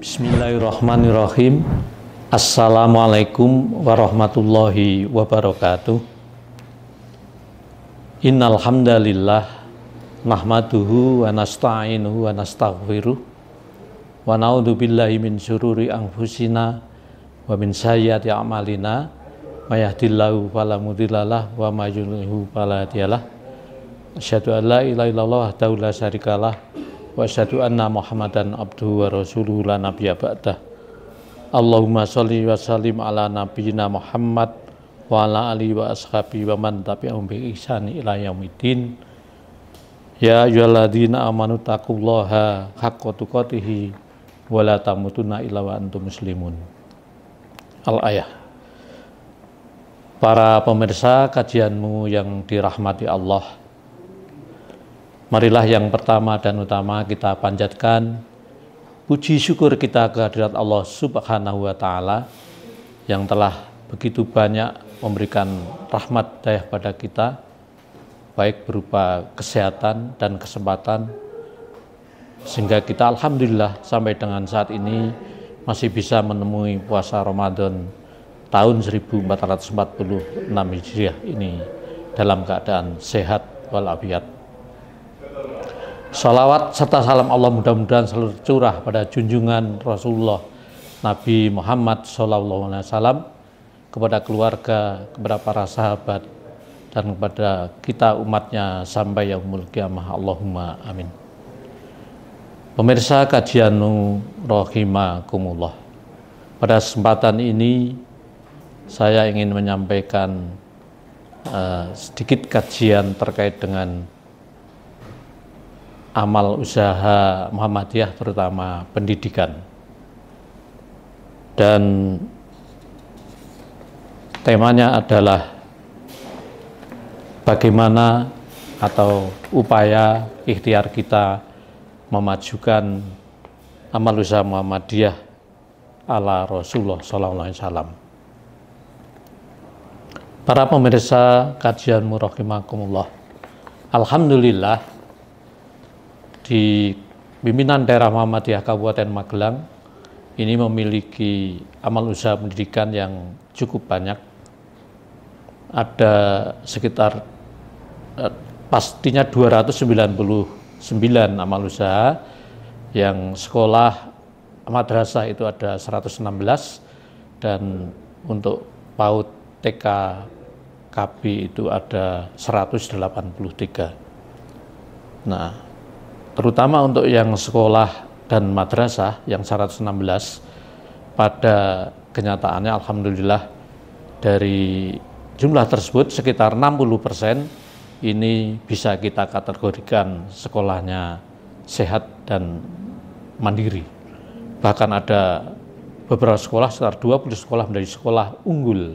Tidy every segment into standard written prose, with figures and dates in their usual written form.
Bismillahirrahmanirrahim. Assalamualaikum warahmatullahi wabarakatuh. Innal hamdalillah nahmaduhu wa nasta'inuhu wa nastaghfiruh wa na'udzu billahi min syururi anfusina wa min sayyiati a'malina may yahdihillahu fala mudhillalah wa may yudhlilhu fala hadiyalah. Asyhadu an la ilaha illallah wahdahu la syarikalah wa asyhadu anna Muhammadan abduhu wa rasuluhu la nabiyya ba'dah. Allahumma sholli wa sallim ala nabiyyina Muhammad wa ala alihi wa ashabihi wa man tabi'ahum bi ihsani ila yaumiddin. Ya ayyuhalladzina amanu taqullaha haqqa tuqatih wa la tamutunna illa wa antum muslimun. Al-ayah. Para pemirsa kajianmu yang dirahmati Allah, marilah yang pertama dan utama kita panjatkan puji syukur kita kehadirat Allah Subhanahu wa Ta'ala yang telah begitu banyak memberikan rahmat daya pada kita, baik berupa kesehatan dan kesempatan, sehingga kita alhamdulillah sampai dengan saat ini masih bisa menemui puasa Ramadan tahun 1446 Hijriah ini dalam keadaan sehat walafiat. Salawat serta salam Allah mudah-mudahan selalu tercurah pada junjungan Rasulullah Nabi Muhammad SAW, kepada keluarga, kepada para sahabat, dan kepada kita umatnya sampai yaumul qiyamah. Allahumma amin. Pemirsa kajianmu rahimakumullah, pada kesempatan ini saya ingin menyampaikan sedikit kajian terkait dengan amal usaha Muhammadiyah, terutama pendidikan. Dan temanya adalah bagaimana atau upaya ikhtiar kita memajukan amal usaha Muhammadiyah ala Rasulullah SAW. Para pemirsa kajianmu rahimakumullah, alhamdulillah di pimpinan daerah Muhammadiyah Kabupaten Magelang ini memiliki amal usaha pendidikan yang cukup banyak. Ada sekitar pastinya 299 amal usaha, yang sekolah madrasah itu ada 116, dan untuk PAUD, TK, KB itu ada 183. Nah, terutama untuk yang sekolah dan madrasah yang 116, pada kenyataannya alhamdulillah dari jumlah tersebut sekitar 60% ini bisa kita kategorikan sekolahnya sehat dan mandiri. Bahkan ada beberapa sekolah, sekitar 20 sekolah menjadi sekolah unggul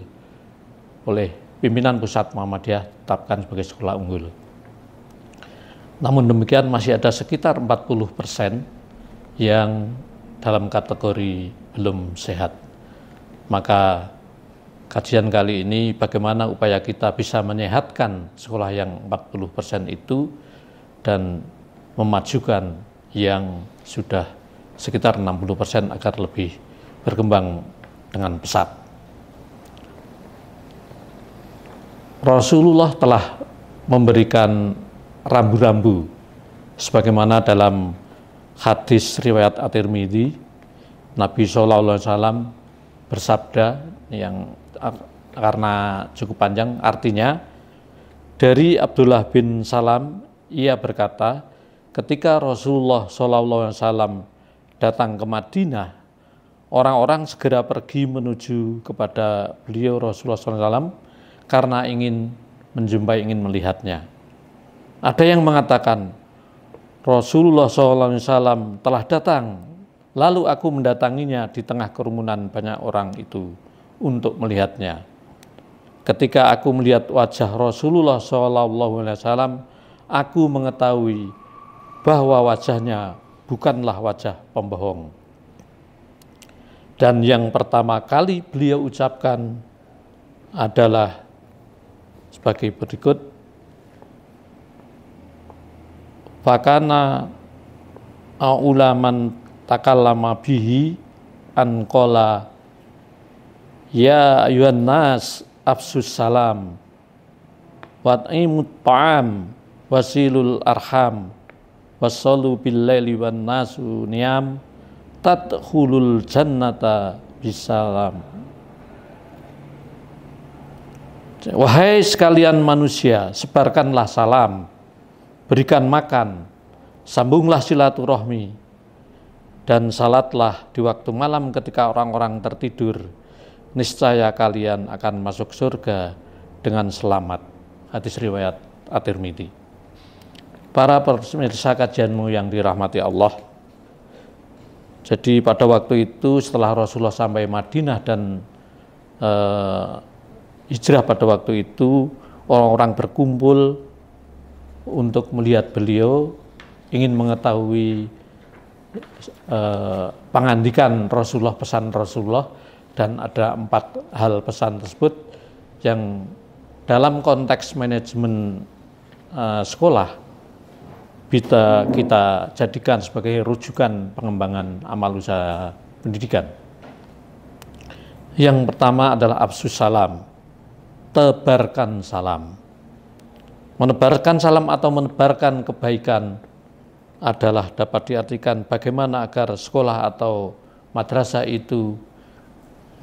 oleh pimpinan pusat Muhammadiyah, tetapkan sebagai sekolah unggul. Namun demikian masih ada sekitar 40% yang dalam kategori belum sehat. Maka kajian kali ini bagaimana upaya kita bisa menyehatkan sekolah yang 40% itu dan memajukan yang sudah sekitar 60% agar lebih berkembang dengan pesat. Rasulullah telah memberikan rambu-rambu sebagaimana dalam hadis riwayat At-Tirmidzi, Nabi SAW bersabda, yang karena cukup panjang artinya, dari Abdullah bin Salam, ia berkata, ketika Rasulullah SAW datang ke Madinah, orang-orang segera pergi menuju kepada beliau Rasulullah SAW karena ingin menjumpai, ingin melihatnya. Ada yang mengatakan, Rasulullah SAW telah datang, lalu aku mendatanginya di tengah kerumunan banyak orang itu untuk melihatnya. Ketika aku melihat wajah Rasulullah SAW, aku mengetahui bahwa wajahnya bukanlah wajah pembohong. Dan yang pertama kali beliau ucapkan adalah sebagai berikut, fakana ulaman takallama bihi an qala ya ayuhan nas afsus salam wat'imut ta'am wasilul arham wassallu bil laili wan nasu niyam tadkhulul jannata bisalam. Wahai sekalian manusia, sebarkanlah salam, berikan makan, sambunglah silaturahmi, dan salatlah di waktu malam ketika orang-orang tertidur, niscaya kalian akan masuk surga dengan selamat. Hadis riwayat At-Tirmidzi. Para pemirsa kajianmu yang dirahmati Allah, jadi pada waktu itu setelah Rasulullah sampai Madinah dan hijrah pada waktu itu, orang-orang berkumpul untuk melihat beliau, ingin mengetahui pengandikan Rasulullah, pesan Rasulullah, dan ada 4 hal pesan tersebut yang dalam konteks manajemen sekolah kita jadikan sebagai rujukan pengembangan amal usaha pendidikan. Yang pertama adalah afsus salam, tebarkan salam. Menebarkan salam atau menebarkan kebaikan adalah dapat diartikan bagaimana agar sekolah atau madrasah itu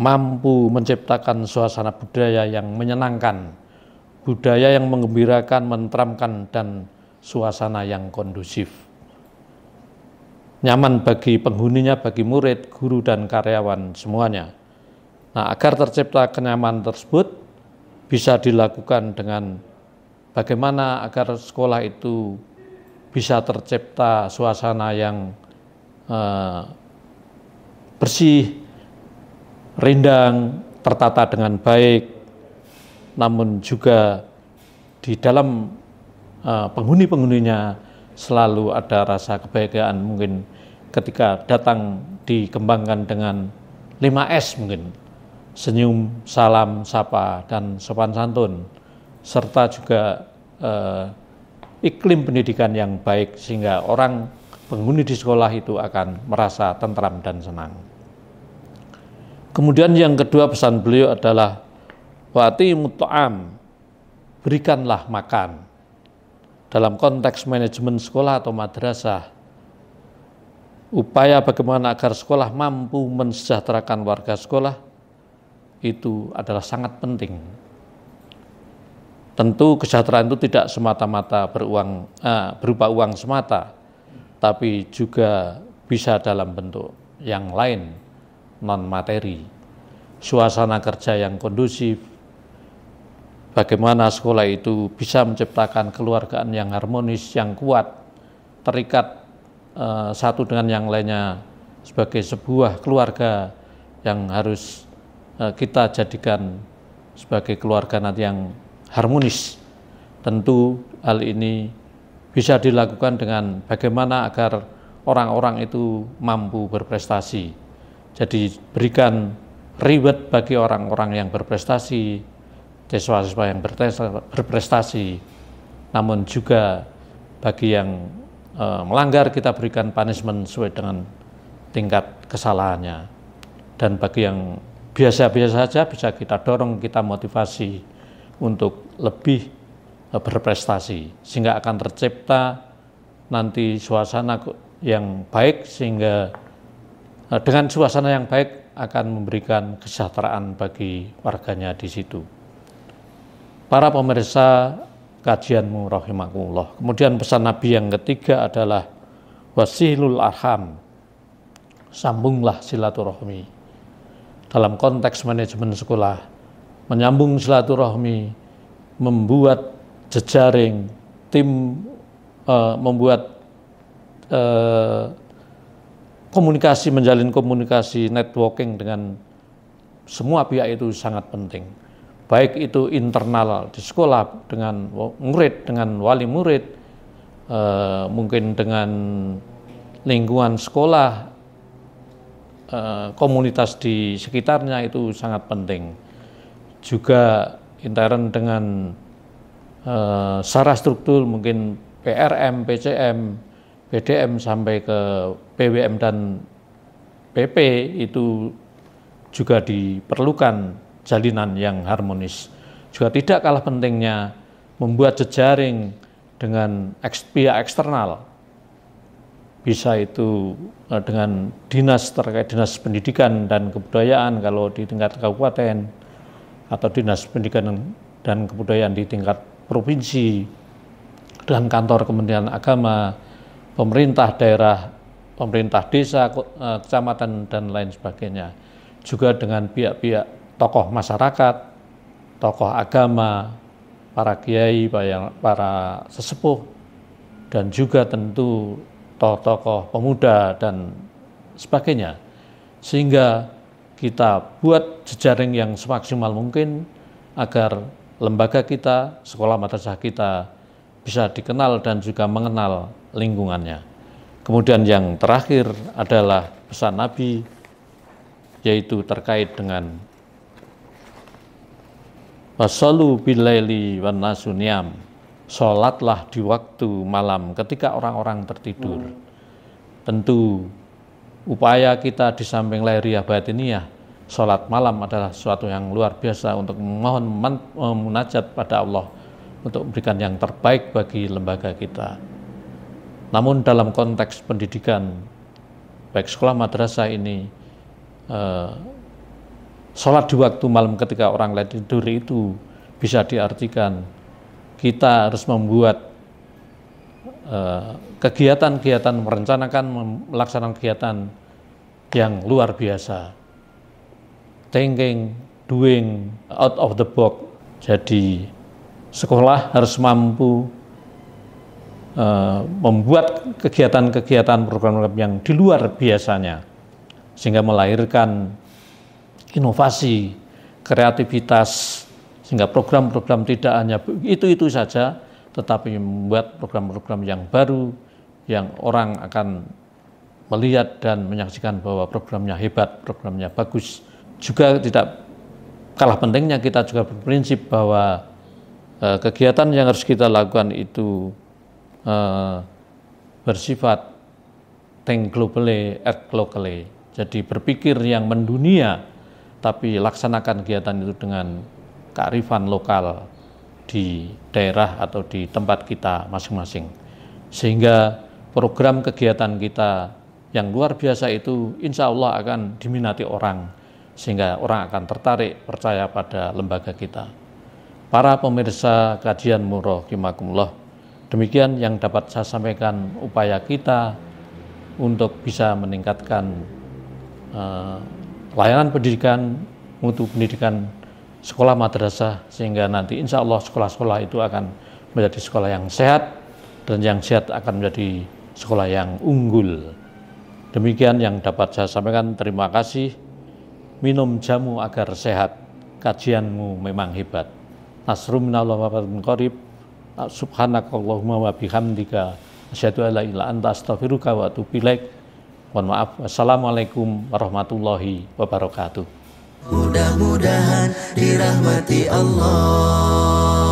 mampu menciptakan suasana budaya yang menyenangkan, budaya yang menggembirakan, menenteramkan, dan suasana yang kondusif, nyaman bagi penghuninya, bagi murid, guru, dan karyawan semuanya. Nah, agar tercipta kenyamanan tersebut bisa dilakukan dengan bagaimana agar sekolah itu bisa tercipta suasana yang bersih, rindang, tertata dengan baik, namun juga di dalam penghuni-penghuninya selalu ada rasa kebahagiaan. Mungkin ketika datang dikembangkan dengan 5S, mungkin senyum, salam, sapa, dan sopan santun, serta juga iklim pendidikan yang baik sehingga orang penghuni di sekolah itu akan merasa tentram dan senang. Kemudian yang kedua pesan beliau adalah wa'timut ta'am, berikanlah makan. Dalam konteks manajemen sekolah atau madrasah, upaya bagaimana agar sekolah mampu mensejahterakan warga sekolah itu adalah sangat penting. Tentu kesejahteraan itu tidak semata-mata berupa uang semata, tapi juga bisa dalam bentuk yang lain, non materi. Suasana kerja yang kondusif, bagaimana sekolah itu bisa menciptakan kekeluargaan yang harmonis, yang kuat, terikat satu dengan yang lainnya sebagai sebuah keluarga yang harus kita jadikan sebagai keluarga nanti yang harmonis. Tentu hal ini bisa dilakukan dengan bagaimana agar orang-orang itu mampu berprestasi. Jadi berikan reward bagi orang-orang yang berprestasi, siswa-siswa yang berprestasi, namun juga bagi yang melanggar kita berikan punishment sesuai dengan tingkat kesalahannya, dan bagi yang biasa-biasa saja bisa kita dorong, kita motivasi untuk lebih berprestasi, sehingga akan tercipta nanti suasana yang baik, sehingga dengan suasana yang baik akan memberikan kesejahteraan bagi warganya di situ. Para pemirsa kajianmu rahimakumullah. Kemudian pesan Nabi yang ketiga adalah wasilul arham, sambunglah silaturahmi. Dalam konteks manajemen sekolah, menyambung silaturahmi, membuat jejaring, tim, membuat komunikasi, menjalin komunikasi, networking dengan semua pihak itu sangat penting. Baik itu internal di sekolah dengan murid, dengan wali murid, mungkin dengan lingkungan sekolah, komunitas di sekitarnya itu sangat penting. Juga intern dengan secara struktur, mungkin PRM, PCM, PDM sampai ke PWM dan PP itu juga diperlukan jalinan yang harmonis. Juga tidak kalah pentingnya membuat jejaring dengan pihak eksternal. Bisa itu dengan dinas terkait dinas pendidikan dan kebudayaan kalau di tingkat kabupaten, atau dinas pendidikan dan kebudayaan di tingkat provinsi, dan kantor Kementerian Agama, pemerintah daerah, pemerintah desa, kecamatan, dan lain sebagainya. Juga dengan pihak-pihak tokoh masyarakat, tokoh agama, para kiai, para sesepuh, dan juga tentu tokoh-tokoh pemuda dan sebagainya. Sehingga kita buat jejaring yang semaksimal mungkin agar lembaga kita, sekolah madrasah kita bisa dikenal dan juga mengenal lingkungannya. Kemudian yang terakhir adalah pesan Nabi, yaitu terkait dengan wasallu billaili wan nasu niyam, sholatlah di waktu malam ketika orang-orang tertidur. Tentu upaya kita di samping lahiriah batiniyah, sholat malam adalah sesuatu yang luar biasa untuk memohon munajat pada Allah untuk memberikan yang terbaik bagi lembaga kita. Namun dalam konteks pendidikan, baik sekolah madrasah ini, sholat di waktu malam ketika orang lain tidur itu bisa diartikan kita harus membuat kegiatan-kegiatan, merencanakan melaksanakan kegiatan yang luar biasa, thinking, doing, out of the box. Jadi sekolah harus mampu membuat kegiatan-kegiatan, program-program yang di luar biasanya, sehingga melahirkan inovasi, kreativitas, sehingga program-program tidak hanya itu saja, tetapi membuat program-program yang baru, yang orang akan melihat dan menyaksikan bahwa programnya hebat, programnya bagus. Juga tidak kalah pentingnya kita juga berprinsip bahwa kegiatan yang harus kita lakukan itu bersifat think globally, act locally. Jadi berpikir yang mendunia, tapi laksanakan kegiatan itu dengan kearifan lokal di daerah atau di tempat kita masing-masing. Sehingga program kegiatan kita yang luar biasa itu insya Allah akan diminati orang, sehingga orang akan tertarik, percaya pada lembaga kita. Para pemirsa kajian rahimakumullah, demikian yang dapat saya sampaikan upaya kita untuk bisa meningkatkan layanan pendidikan, mutu pendidikan sekolah madrasah, sehingga nanti insya Allah sekolah-sekolah itu akan menjadi sekolah yang sehat, dan yang sehat akan menjadi sekolah yang unggul. Demikian yang dapat saya sampaikan. Terima kasih. Minum jamu agar sehat, kajianmu memang hebat. Nasrum minallahi wa fatun qarib. Subhanakallahumma wa bihamdika asyhadu an la ilaha illa anta astaghfiruka wa atubu ilaik. Mohon maaf. Wassalamualaikum warahmatullahi wabarakatuh. Mudah-mudahan dirahmati Allah.